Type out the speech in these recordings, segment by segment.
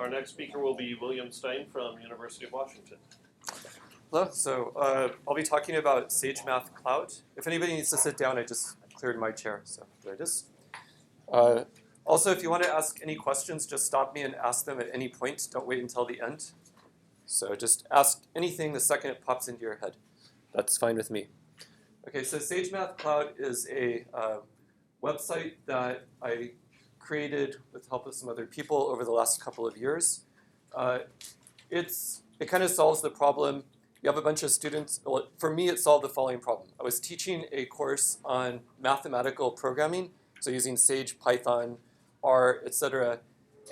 Our next speaker will be William Stein from University of Washington. Hello, so I'll be talking about SageMathCloud. If anybody needs to sit down, I just cleared my chair, so there it is. Also, if you want to ask any questions, just stop me and ask them at any point. Don't wait until the end. So just ask anything the second it pops into your head. That's fine with me. Okay, so SageMathCloud is a website that I created with the help of some other people over the last couple of years. It kind of solves the problem. You have a bunch of students. Well, for me, it solved the following problem. I was teaching a course on mathematical programming, so using Sage, Python, R, etc.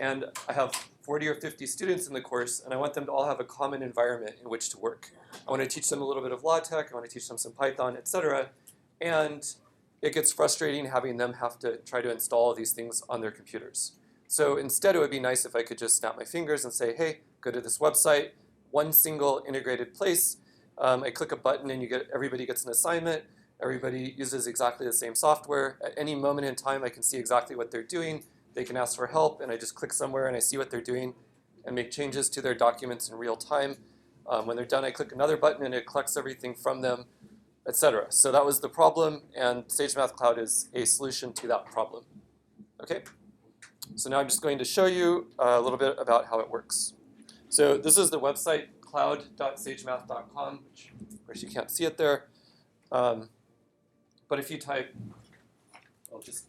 And I have 40 or 50 students in the course, and I want them to all have a common environment in which to work. I want to teach them a little bit of LaTeX. I want to teach them some Python, etc. And it gets frustrating having them have to try to install these things on their computers. So instead, it would be nice if I could just snap my fingers and say, hey, go to this website, one single integrated place. I click a button and everybody gets an assignment. Everybody uses exactly the same software. At any moment in time, I can see exactly what they're doing. They can ask for help, and I just click somewhere and I see what they're doing and make changes to their documents in real time. When they're done, I click another button and it collects everything from them, etc. So that was the problem, and SageMathCloud is a solution to that problem. Okay, so now I'm just going to show you a little bit about how it works. So this is the website, cloud.sagemath.com, which of course you can't see it there. But if you type, I'll just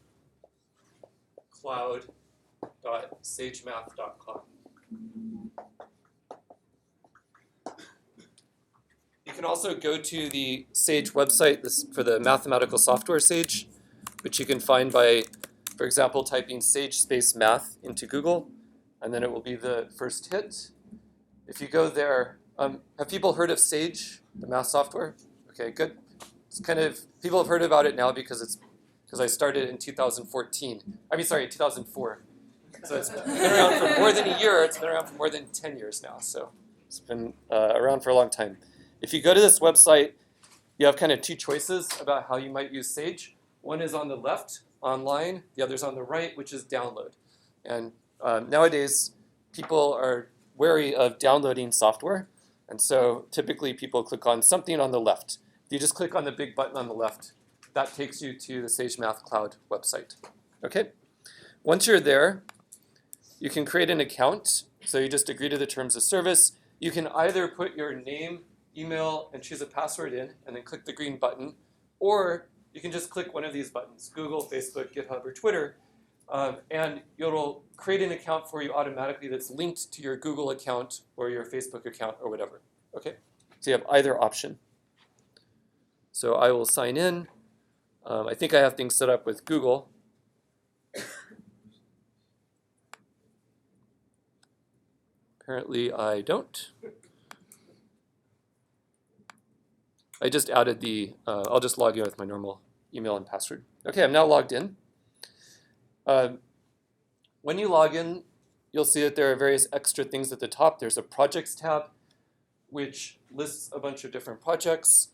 cloud.sagemath.com. You can also go to the Sage website for the mathematical software Sage, which you can find by, for example, typing Sage space math into Google, and then it will be the first hit. If you go there, have people heard of Sage, the math software? Okay, good. It's kind of, people have heard about it now because I started in 2004. So it's been around for more than a year. It's been around for more than 10 years now. So it's been around for a long time. If you go to this website, you have kind of two choices about how you might use Sage. One is on the left, online. The other is on the right, which is download. And nowadays, people are wary of downloading software. And so typically, people click on something on the left. If you just click on the big button on the left, that takes you to the SageMathCloud website. Okay? Once you're there, you can create an account. So you just agree to the terms of service. You can either put your name, email, and choose a password in, and then click the green button. Or you can just click one of these buttons, Google, Facebook, GitHub, or Twitter, and it'll create an account for you automatically that's linked to your Google account or your Facebook account or whatever. Okay? So you have either option. So I will sign in. I think I have things set up with Google. Apparently I don't. I just added I'll just log in with my normal email and password. Okay, I'm now logged in. When you log in, you'll see that there are various extra things at the top. There's a projects tab, which lists a bunch of different projects.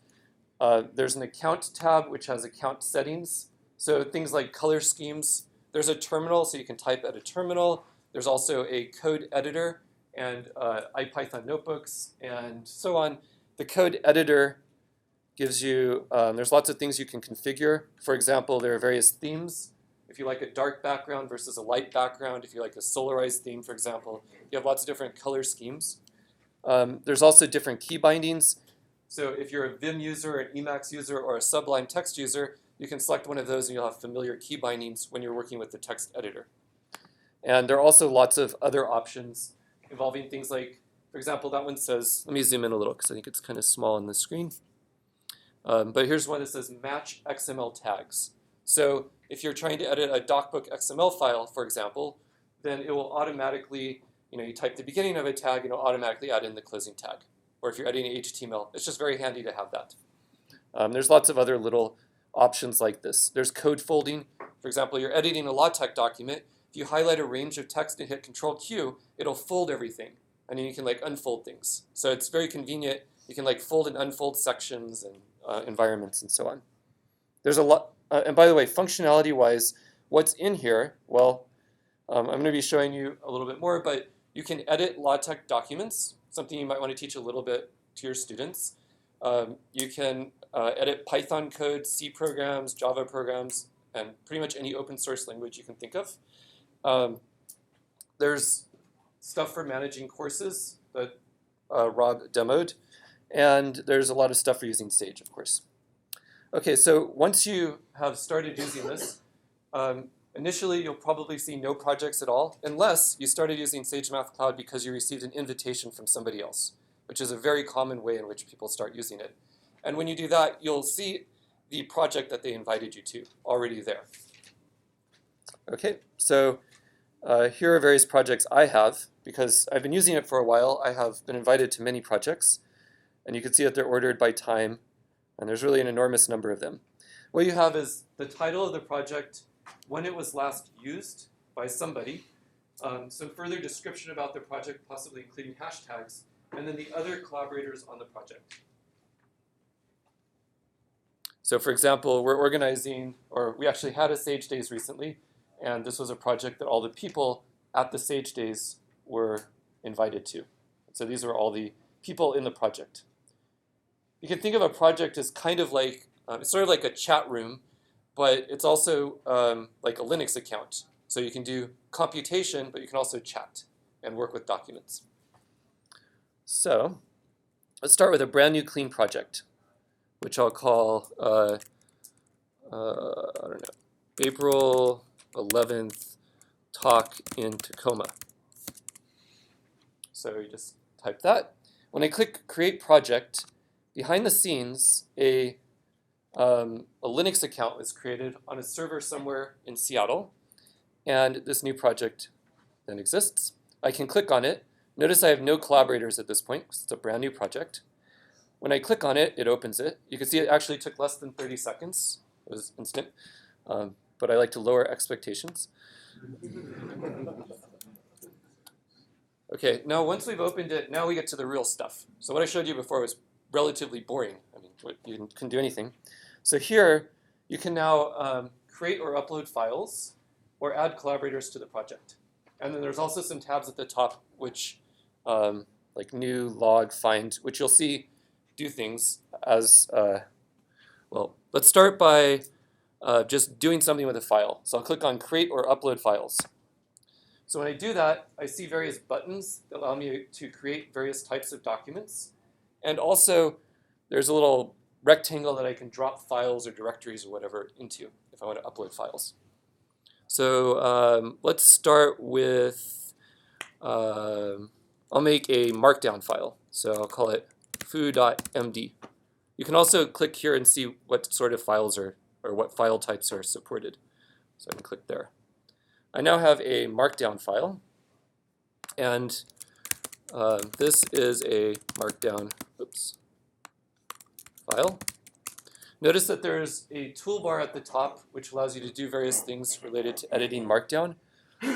There's an account tab, which has account settings. So things like color schemes. There's a terminal, so you can type at a terminal. There's also a code editor and IPython notebooks and so on. The code editor gives you, there's lots of things you can configure. For example, there are various themes. If you like a dark background versus a light background, if you like a solarized theme, for example, you have lots of different color schemes. There's also different key bindings. So if you're a Vim user, an Emacs user, or a Sublime text user, you can select one of those and you'll have familiar key bindings when you're working with the text editor. And there are also lots of other options involving things like, for example, that one says, let me zoom in a little because I think it's kind of small on the screen. But here's one that says match XML tags. So if you're trying to edit a DocBook XML file, for example, then it will automatically, you type the beginning of a tag and it'll automatically add in the closing tag. Or if you're editing HTML, it's just very handy to have that. There's lots of other little options like this. There's code folding. For example, you're editing a LaTeX document. If you highlight a range of text and hit Control-Q, it'll fold everything. And then you can unfold things. So it's very convenient. You can fold and unfold sections and environments and so on. There's a lot, and by the way, functionality-wise, what's in here, well, I'm going to be showing you a little bit more, but You can edit LaTeX documents, something you might want to teach a little bit to your students. You can edit Python code, C programs, Java programs, and pretty much any open source language you can think of. There's stuff for managing courses that Rob demoed, and there's a lot of stuff for using Sage, of course. Okay, so once you have started using this, initially you'll probably see no projects at all, unless you started using SageMathCloud because you received an invitation from somebody else, which is a very common way in which people start using it. And when you do that, you'll see the project that they invited you to already there. Okay, so here are various projects I have. Because I've been using it for a while, I have been invited to many projects. And you can see that they're ordered by time. And there's really an enormous number of them. What you have is the title of the project, when it was last used by somebody, some further description about the project, possibly including hashtags, and then the other collaborators on the project. So for example, we're organizing, or we actually had a Sage Days recently, and this was a project that all the people at the Sage Days were invited to. So these are all the people in the project. You can think of a project as kind of like, it's sort of like a chat room, but it's also like a Linux account. So you can do computation, but you can also chat and work with documents. So let's start with a brand new clean project, which I'll call, I don't know, April 11th talk in Tacoma. So you just type that. When I click Create Project, behind the scenes, a Linux account was created on a server somewhere in Seattle, and this new project then exists. I can click on it. Notice I have no collaborators at this point, because it's a brand new project. When I click on it, it opens it. You can see it actually took less than 30 seconds. It was instant, but I like to lower expectations. Okay, now once we've opened it, now we get to the real stuff. So what I showed you before was relatively boring. I mean, you couldn't do anything. So here, you can now create or upload files or add collaborators to the project. And then there's also some tabs at the top, which like new, log, find, which you'll see do things as, well, let's start by just doing something with a file. So I'll click on create or upload files. So when I do that, I see various buttons that allow me to create various types of documents. And also, there's a little rectangle that I can drop files or directories or whatever into if I want to upload files. So let's start with, I'll make a markdown file. So I'll call it foo.md. You can also click here and see what sort of files or what file types are supported. So I can click there. I now have a markdown file, and this is a markdown file. Notice that there's a toolbar at the top which allows you to do various things related to editing markdown.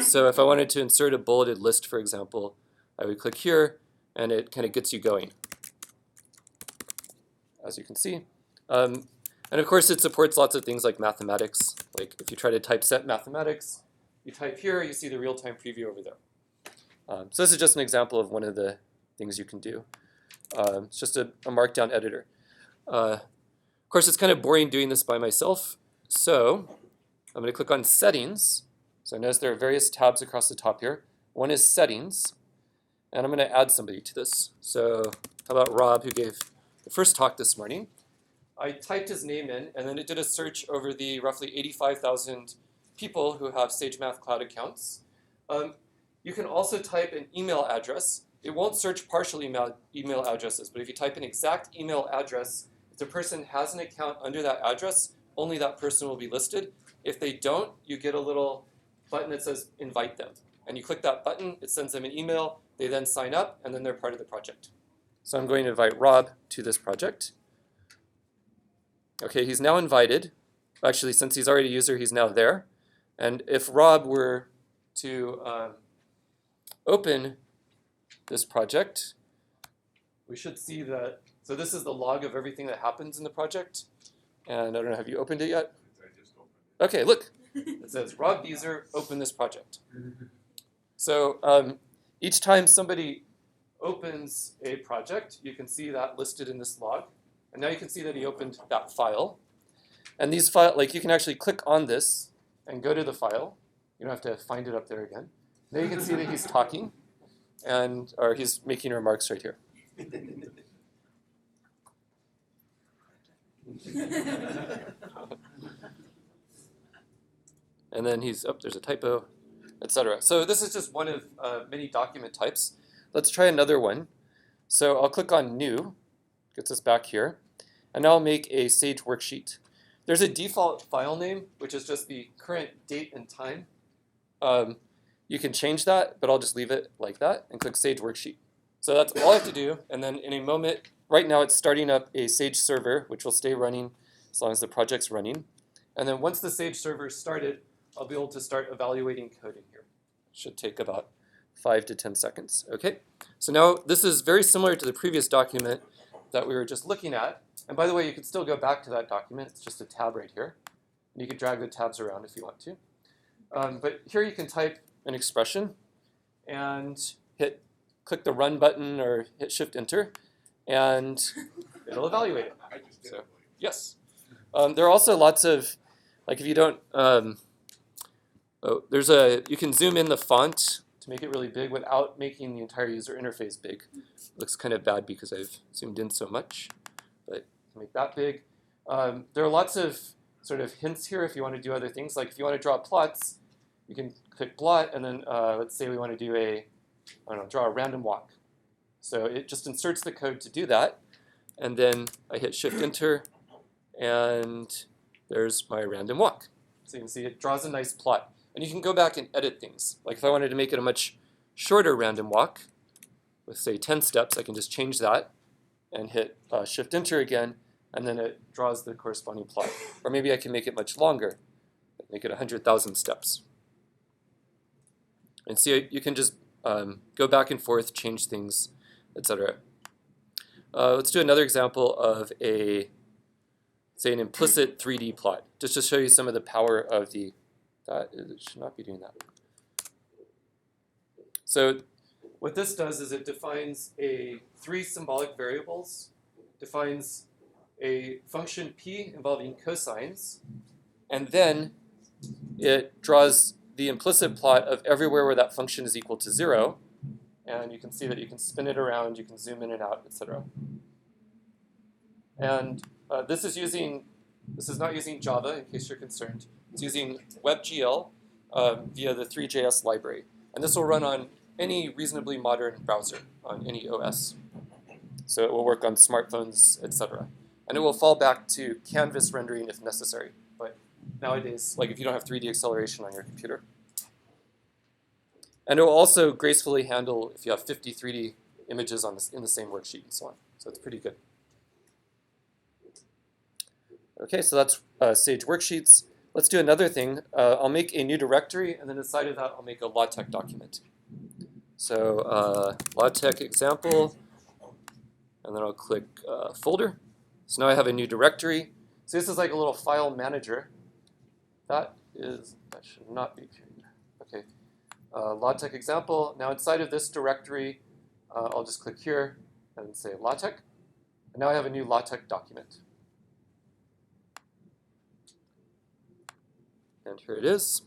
So if I wanted to insert a bulleted list, for example, I would click here, and it kind of gets you going, as you can see. And of course, it supports lots of things like mathematics. Like if you try to typeset mathematics, you type here, you see the real-time preview over there. So this is just an example of one of the things you can do. It's just a markdown editor. Of course, it's kind of boring doing this by myself. So I'm going to click on Settings. So notice there are various tabs across the top here. One is Settings. And I'm going to add somebody to this. So how about Rob, who gave the first talk this morning? I typed his name in, and then it did a search over the roughly 85,000 people who have SageMathCloud accounts. You can also type an email address. It won't search partial email addresses, but if you type an exact email address, if the person has an account under that address, only that person will be listed. If they don't, you get a little button that says invite them. And you click that button, it sends them an email, they then sign up, and then they're part of the project. So I'm going to invite Rob to this project. Okay, he's now invited. Actually, since he's already a user, he's now there. And if Rob were to open this project, we should see that. So this is the log of everything that happens in the project. And I don't know, have you opened it yet? I just opened it. Okay, look. It says Rob Beezer, open this project. So each time somebody opens a project, you can see that listed in this log. And now you can see that he opened that file. And these file, like you can actually click on this and go to the file. You don't have to find it up there again. Now you can see that he's talking, or he's making remarks right here. And then there's a typo, etc. So this is just one of many document types. Let's try another one. So I'll click on New, gets us back here, and now I'll make a Sage worksheet. There's a default file name, which is just the current date and time. You can change that, but I'll just leave it like that and click Sage worksheet. So that's all I have to do, and then in a moment, right now it's starting up a Sage server, which will stay running as long as the project's running. And then once the Sage server is started, I'll be able to start evaluating code in here. It should take about 5 to 10 seconds. Okay, so now this is very similar to the previous document that we were just looking at. And by the way, you can still go back to that document. It's just a tab right here. And you can drag the tabs around if you want to. But here you can type an expression and click the run button or hit Shift Enter, and it'll evaluate it. So, yes. There are also lots of, like if you don't, you can zoom in the font to make it really big without making the entire user interface big. It looks kind of bad because I've zoomed in so much, but you can make that big. There are lots of sort of hints here if you want to do other things. Like if you want to draw plots, you can click plot, and then let's say we want to do draw a random walk. So it just inserts the code to do that, and then I hit Shift Enter, and there's my random walk. So you can see it draws a nice plot. And you can go back and edit things. Like if I wanted to make it a much shorter random walk, with say 10 steps, I can just change that and hit Shift Enter again, and then it draws the corresponding plot. Or maybe I can make it much longer, make it 100,000 steps. And see, you can just go back and forth, change things, etc. Let's do another example of an implicit 3D plot, just to show you some of the power of it should not be doing that. So what this does is it defines 3 symbolic variables, defines a function p involving cosines, and then it draws the implicit plot of everywhere where that function is equal to 0. And you can see that you can spin it around, you can zoom in and out, etc. And this is not using Java, in case you're concerned. It's using WebGL via the 3JS library. And this will run on any reasonably modern browser, on any OS. So it will work on smartphones, etc. And it will fall back to canvas rendering if necessary. But nowadays, like if you don't have 3D acceleration on your computer. And it will also gracefully handle if you have 50 3D images in the same worksheet and so on. So it's pretty good. Okay, so that's Sage Worksheets. Let's do another thing. I'll make a new directory, and then inside of that, I'll make a LaTeX document. So LaTeX example, and then I'll click folder. So now I have a new directory. So this is like a little file manager. That should not be period. Okay, LaTeX example. Now inside of this directory, I'll just click here and say LaTeX. And now I have a new LaTeX document. And here it is.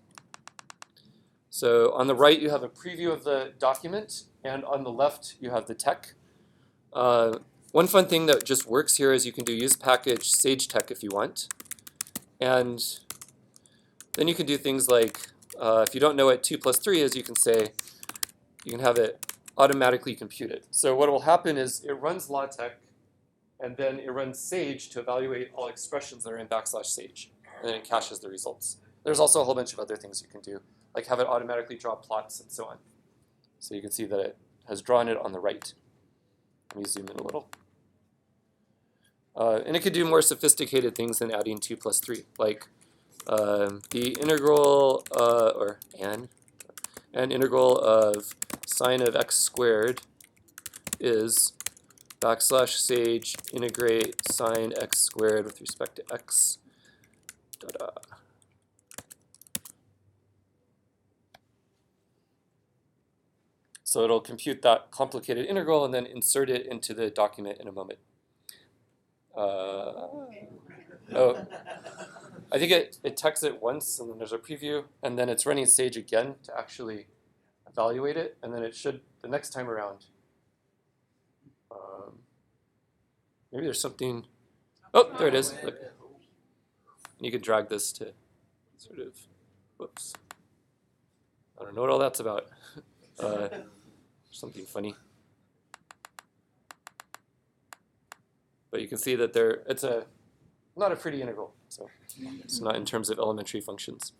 So on the right, you have a preview of the document, and on the left, you have the tech. One fun thing that just works here is you can do use package SageTech if you want. And then you can do things like, if you don't know what 2 plus 3 is, you can have it automatically computed. So what will happen is it runs LaTeX, and then it runs Sage to evaluate all expressions that are in \Sage, and then it caches the results. There's also a whole bunch of other things you can do, like have it automatically draw plots and so on. So you can see that it has drawn it on the right. Let me zoom in a little. And it could do more sophisticated things than adding 2 plus 3, like the integral, an integral of sine of x squared is \Sage integrate sine x squared with respect to x. So it'll compute that complicated integral and then insert it into the document in a moment. Oh, I think it texts it once, and then there's a preview, and then it's running Sage again to actually evaluate it, and then it should, the next time around, maybe there's something, oh, there it is. Look. And you can drag this to sort of, whoops. I don't know what all that's about. Something funny. But you can see that it's not a pretty integral, so it's not in terms of elementary functions.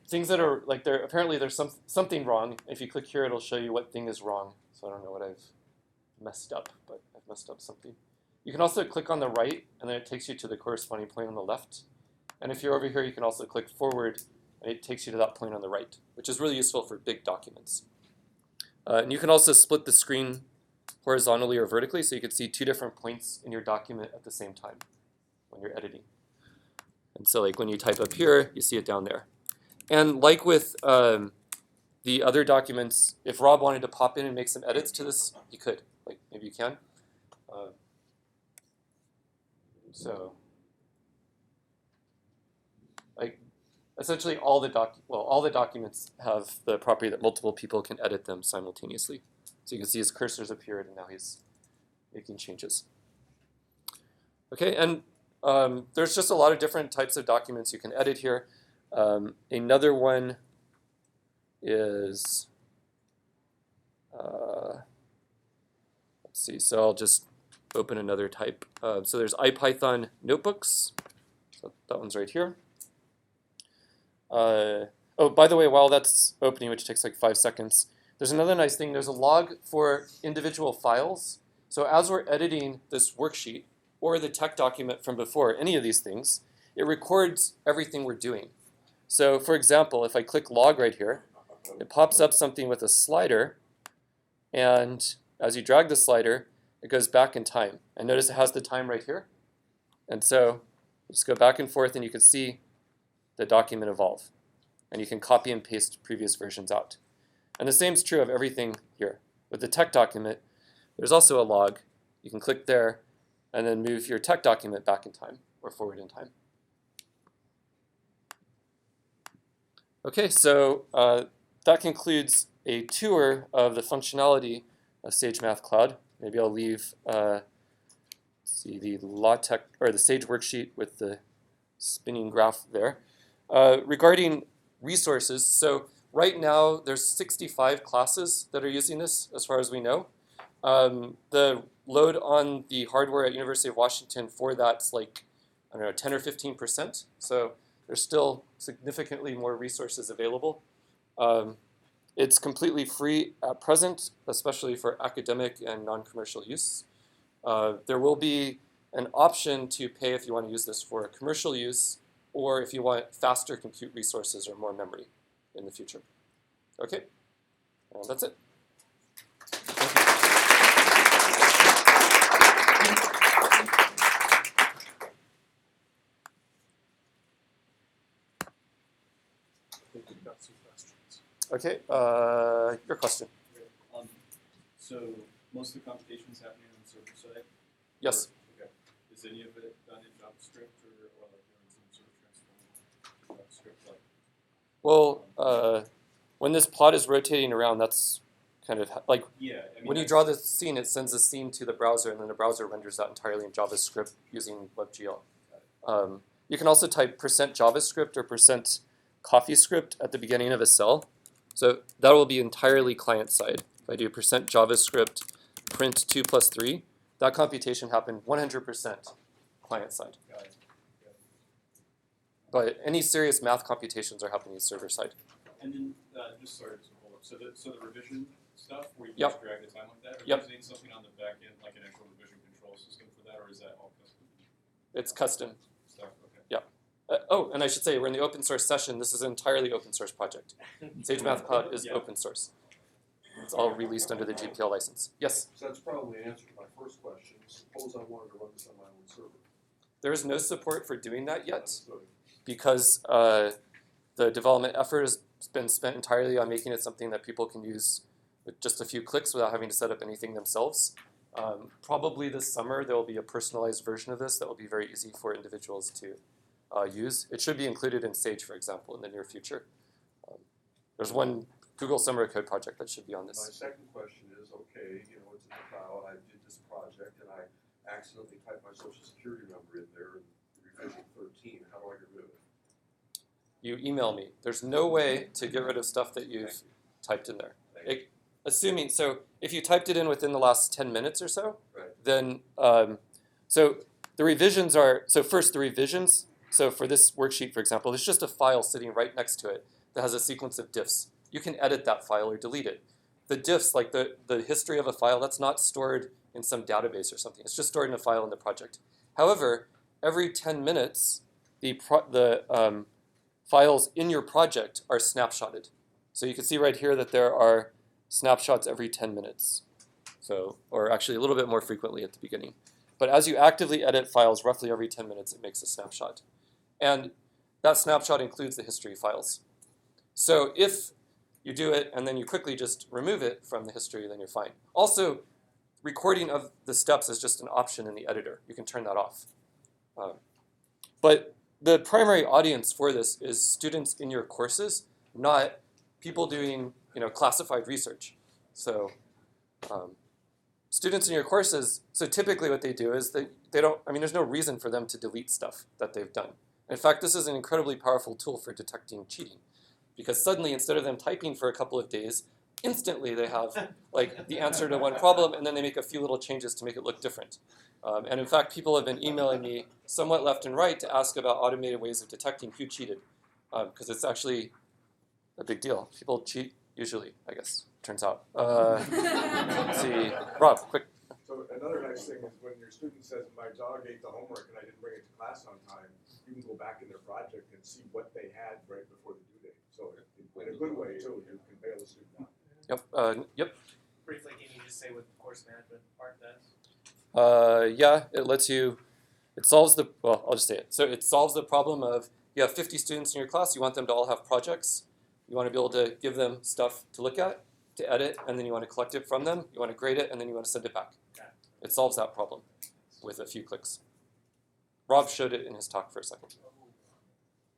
Things that are like apparently there's something wrong. If you click here, it'll show you what thing is wrong. So I don't know what I've messed up, but I've messed up something. You can also click on the right, and then it takes you to the corresponding point on the left. And if you're over here, you can also click forward, and it takes you to that point on the right, which is really useful for big documents. And you can also split the screen horizontally or vertically, so you can see two different points in your document at the same time when you're editing. And so like when you type up here, you see it down there. And like with the other documents, if Rob wanted to pop in and make some edits to this, he could. Like maybe you can. So like essentially all the documents have the property that multiple people can edit them simultaneously. So you can see his cursor's appeared, and now he's making changes. Okay, and there's just a lot of different types of documents you can edit here. Another one is, let's see, so I'll just open another type. So there's IPython notebooks. So that one's right here. Oh, by the way, while that's opening, which takes like 5 seconds, there's another nice thing. There's a log for individual files. So as we're editing this worksheet or the tech document from before, any of these things, it records everything we're doing. So for example, if I click log right here, it pops up something with a slider. And as you drag the slider, it goes back in time. And notice it has the time right here. And so just go back and forth, and you can see the document evolve. And you can copy and paste previous versions out. And the same is true of everything here. With the tech document, there's also a log. You can click there and then move your tech document back in time or forward in time. Okay, so that concludes a tour of the functionality of SageMathCloud. Maybe I'll leave see the LaTeX or the Sage worksheet with the spinning graph there. Regarding resources, so right now there's 65 classes that are using this, as far as we know. The load on the hardware at University of Washington for that's like, I don't know, 10 or 15%. So there's still significantly more resources available. It's completely free at present, especially for academic and non-commercial use. There will be an option to pay if you want to use this for commercial use, or if you want faster compute resources or more memory in the future. Okay, and that's it. Thank I think we've got some questions. you. Okay, your question. So most of the computation's happening on the server side? Yes. Okay. Is any of it done in JavaScript or doing some sort of transform JavaScript like? Well, when this plot is rotating around, that's kind of like when you draw the scene, it sends the scene to the browser, and then the browser renders that entirely in JavaScript using WebGL. You can also type %JavaScript or %CoffeeScript at the beginning of a cell. So that will be entirely client side. If I do %JavaScript print 2 plus 3, that computation happened 100% client side. Got it. But any serious math computations are happening server side. And then just sorry to hold up. So the revision stuff where you Yep. just drag the time like that, are Yep. you using something on the back end like an actual revision control system for that, or is that all custom It's custom. stuff? Okay. Oh, and I should say, we're in the open source session. This is an entirely open source project. SageMathCloud is Yeah. open source. It's all released under the GPL license. Yes? So that's probably an answer to my first question. Suppose I wanted to run this on my own server. There is no support for doing that yet Understood. because the development effort is been spent entirely on making it something that people can use with just a few clicks without having to set up anything themselves. Probably this summer there will be a personalized version of this that will be very easy for individuals to use. It should be included in Sage, for example, in the near future. There's one Google Summer Code project that should be on My this. second question is, okay, it's in the cloud, I did this project and I accidentally typed my social security number in there in revision 13, how do I get rid of it? You email me. There's no way to get rid of stuff that you've typed in there. Assuming, so if you typed it in within the last 10 minutes or so, Right. then, so the revisions are, so first the revisions, so for this worksheet, for example, there's just a file sitting right next to it that has a sequence of diffs. You can edit that file or delete it. The diffs, like the history of a file, that's not stored in some database or something. It's just stored in a file in the project. However, every 10 minutes, the files in your project are snapshotted. So you can see right here that there are snapshots every 10 minutes. So, or actually a little bit more frequently at the beginning. But as you actively edit files roughly every 10 minutes, it makes a snapshot. And that snapshot includes the history files. So if you do it and then you quickly just remove it from the history, then you're fine. Also, recording of the steps is just an option in the editor. You can turn that off. But the primary audience for this is students in your courses, not people doing classified research. So students in your courses, so typically what they do is they don't, there's no reason for them to delete stuff that they've done. In fact, this is an incredibly powerful tool for detecting cheating. Because suddenly, instead of them typing for a couple of days, instantly they have like the answer to one problem, and then they make a few little changes to make it look different. And in fact, people have been emailing me somewhat left and right to ask about automated ways of detecting who cheated, because it's actually a big deal. People cheat usually, I guess, turns out. Let's see, Rob, quick. So another nice thing is when your student says, my dog ate the homework and I didn't bring it to class on time, you can go back in their project and see what they had right before the due date. So in a good way too, you can bail the student out. Yep. Briefly, can you just say what the course management part does? Yeah, it lets you, it solves the, well, I'll just say it. So it solves the problem of you have 50 students in your class, you want them to all have projects. You want to be able to give them stuff to look at, to edit, and then you want to collect it from them, you want to grade it, and then you want to send it back. It solves that problem with a few clicks. Rob showed it in his talk for a second.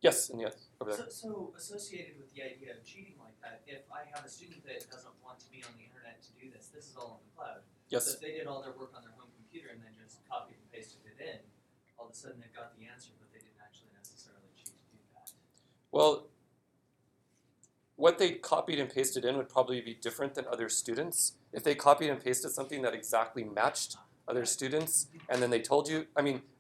Yes, and yes, over there. So associated with the idea of cheating like that, if I have a student that doesn't want to be on the internet to do this, this is all on the cloud. Yes. So if they did all their work on their home computer and then just copied and pasted it in, all of a sudden they've got the answer, but they didn't actually necessarily cheat to do that. Well, what they copied and pasted in would probably be different than other students. If they copied and pasted something that exactly matched other students, and then they told you,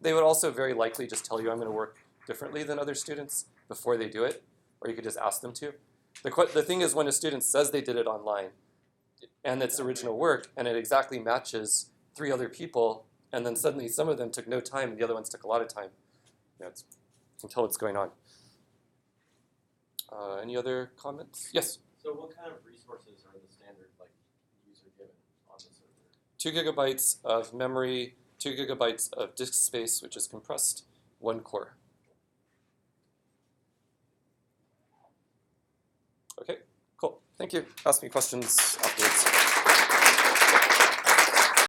they would also very likely just tell you, I'm going to work differently than other students before they do it, or you could just ask them to. The thing is, when a student says they did it online, and it's original work, and it exactly matches 3 other people, and then suddenly some of them took no time, and the other ones took a lot of time, you can tell what's going on. Any other comments? Yes? So what kind of resources are the standard user given on the server? 2 gigabytes of memory, 2 gigabytes of disk space, which is compressed, 1 core. Okay, cool. Thank you. Ask me questions afterwards.